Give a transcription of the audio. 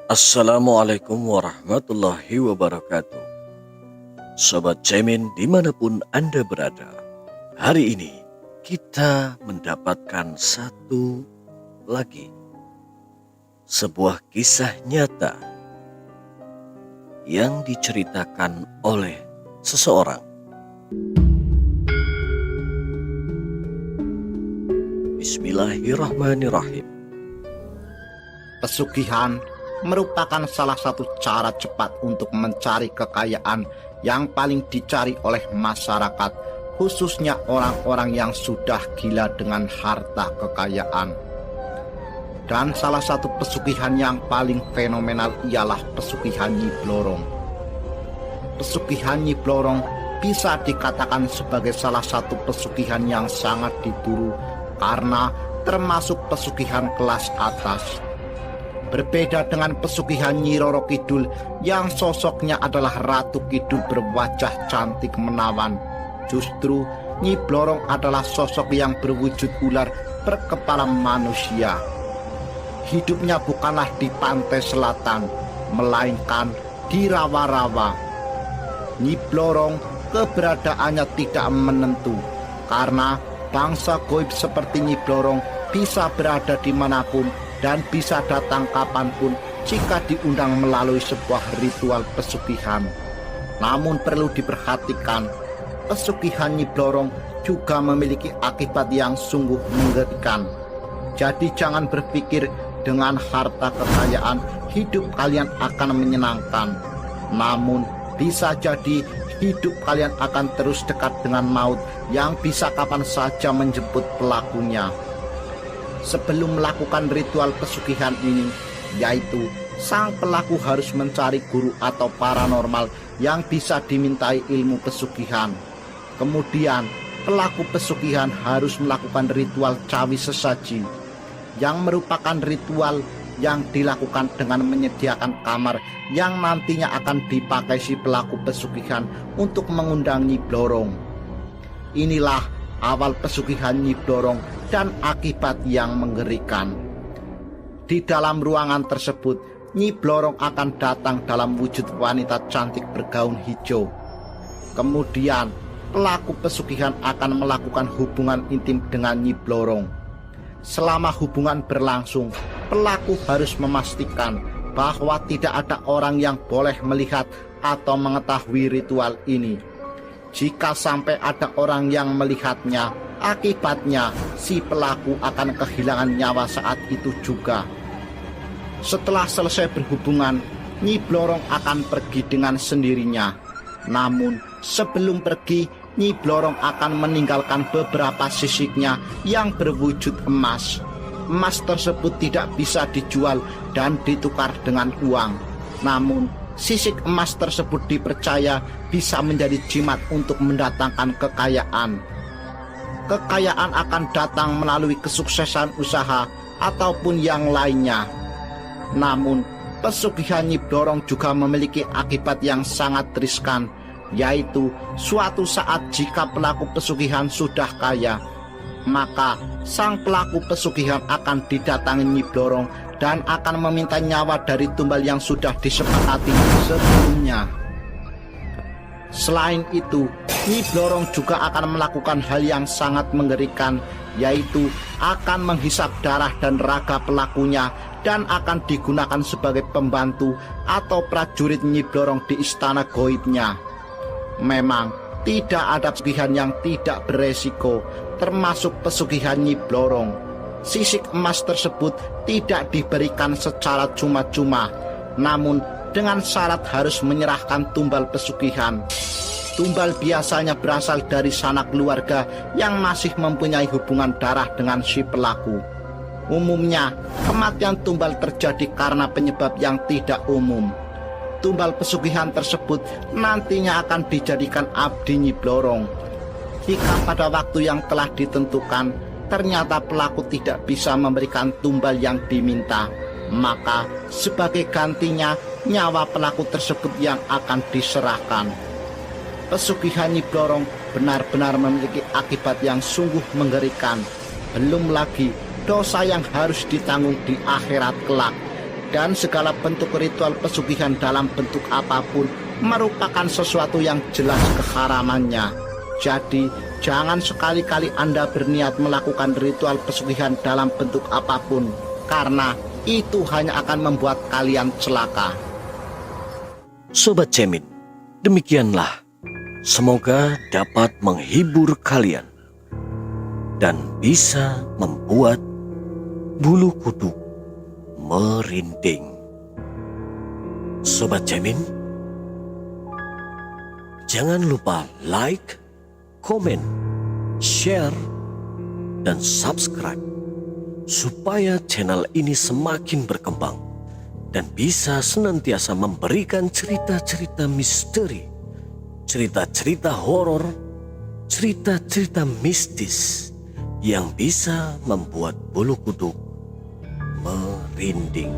Assalamualaikum warahmatullahi wabarakatuh. Sobat Cemin dimanapun Anda berada, hari ini kita mendapatkan satu lagi sebuah kisah nyata yang diceritakan oleh seseorang. Bismillahirrahmanirrahim. Pesugihan merupakan salah satu cara cepat untuk mencari kekayaan yang paling dicari oleh masyarakat, khususnya orang-orang yang sudah gila dengan harta kekayaan. Dan salah satu pesugihan yang paling fenomenal ialah pesugihan Nyi Blorong. Pesugihan Nyi Blorong bisa dikatakan sebagai salah satu pesugihan yang sangat diburu karena termasuk pesugihan kelas atas. Berbeda dengan pesugihan Nyi Roro Kidul yang sosoknya adalah Ratu Kidul berwajah cantik menawan. Justru Nyi Blorong adalah sosok yang berwujud ular berkepala manusia. Hidupnya bukanlah di pantai selatan, melainkan di rawa-rawa. Nyi Blorong keberadaannya tidak menentu, karena bangsa goib seperti Nyi Blorong bisa berada dimanapun dan bisa datang kapanpun jika diundang melalui sebuah ritual pesugihan. Namun perlu diperhatikan, pesugihan Nyi Blorong juga memiliki akibat yang sungguh mengerikan. Jadi jangan berpikir dengan harta kekayaan hidup kalian akan menyenangkan. Namun bisa jadi hidup kalian akan terus dekat dengan maut yang bisa kapan saja menjemput pelakunya. Sebelum melakukan ritual pesugihan ini, yaitu sang pelaku harus mencari guru atau paranormal yang bisa dimintai ilmu pesugihan. Kemudian pelaku pesugihan harus melakukan ritual cawi sesaji, yang merupakan ritual yang dilakukan dengan menyediakan kamar yang nantinya akan dipakai si pelaku pesugihan untuk mengundang Nyi Blorong. Inilah awal pesugihan Nyi Blorong dan akibat yang mengerikan. Di dalam ruangan tersebut, Nyi Blorong akan datang dalam wujud wanita cantik bergaun hijau. Kemudian pelaku pesugihan akan melakukan hubungan intim dengan Nyi Blorong. Selama hubungan berlangsung, pelaku harus memastikan bahwa tidak ada orang yang boleh melihat atau mengetahui ritual ini. Jika sampai ada orang yang melihatnya, akibatnya si pelaku akan kehilangan nyawa saat itu juga. Setelah selesai berhubungan, Nyi Blorong akan pergi dengan sendirinya. Namun sebelum pergi, Nyi Blorong akan meninggalkan beberapa sisiknya yang berwujud emas. Emas tersebut tidak bisa dijual dan ditukar dengan uang. Namun sisik emas tersebut dipercaya bisa menjadi jimat untuk mendatangkan kekayaan. Kekayaan akan datang melalui kesuksesan usaha ataupun yang lainnya. Namun pesugihan Nyi Blorong juga memiliki akibat yang sangat riskan, yaitu suatu saat jika pelaku pesugihan sudah kaya, maka sang pelaku pesugihan akan didatangi Nyi Blorong dan akan meminta nyawa dari tumbal yang sudah disepakati sebelumnya. Selain itu, Nyi Blorong juga akan melakukan hal yang sangat mengerikan, yaitu akan menghisap darah dan raga pelakunya dan akan digunakan sebagai pembantu atau prajurit Nyi Blorong di istana goibnya. Memang tidak ada pesugihan yang tidak beresiko, termasuk pesugihan Nyi Blorong. Sisik emas tersebut tidak diberikan secara cuma-cuma, namun dengan syarat harus menyerahkan tumbal pesugihan. Tumbal biasanya berasal dari sanak keluarga yang masih mempunyai hubungan darah dengan si pelaku. Umumnya, kematian tumbal terjadi karena penyebab yang tidak umum. Tumbal pesugihan tersebut nantinya akan dijadikan abdi Nyi Blorong. Jika pada waktu yang telah ditentukan ternyata pelaku tidak bisa memberikan tumbal yang diminta, maka sebagai gantinya nyawa pelaku tersebut yang akan diserahkan. Pesugihan Nyi Blorong benar-benar memiliki akibat yang sungguh mengerikan. Belum lagi dosa yang harus ditanggung di akhirat kelak. dan segala bentuk ritual pesugihan dalam bentuk apapun merupakan sesuatu yang jelas keharamannya. Jadi, jangan sekali-kali Anda berniat melakukan ritual pesugihan dalam bentuk apapun, karena itu hanya akan membuat kalian celaka. Sobat Cemin, demikianlah. Semoga dapat menghibur kalian dan bisa membuat bulu kuduk merinding. Sobat Cemin, jangan lupa like, komen, share, dan subscribe supaya channel ini semakin berkembang dan bisa senantiasa memberikan cerita-cerita misteri, cerita-cerita horor, cerita-cerita mistis yang bisa membuat bulu kuduk merinding.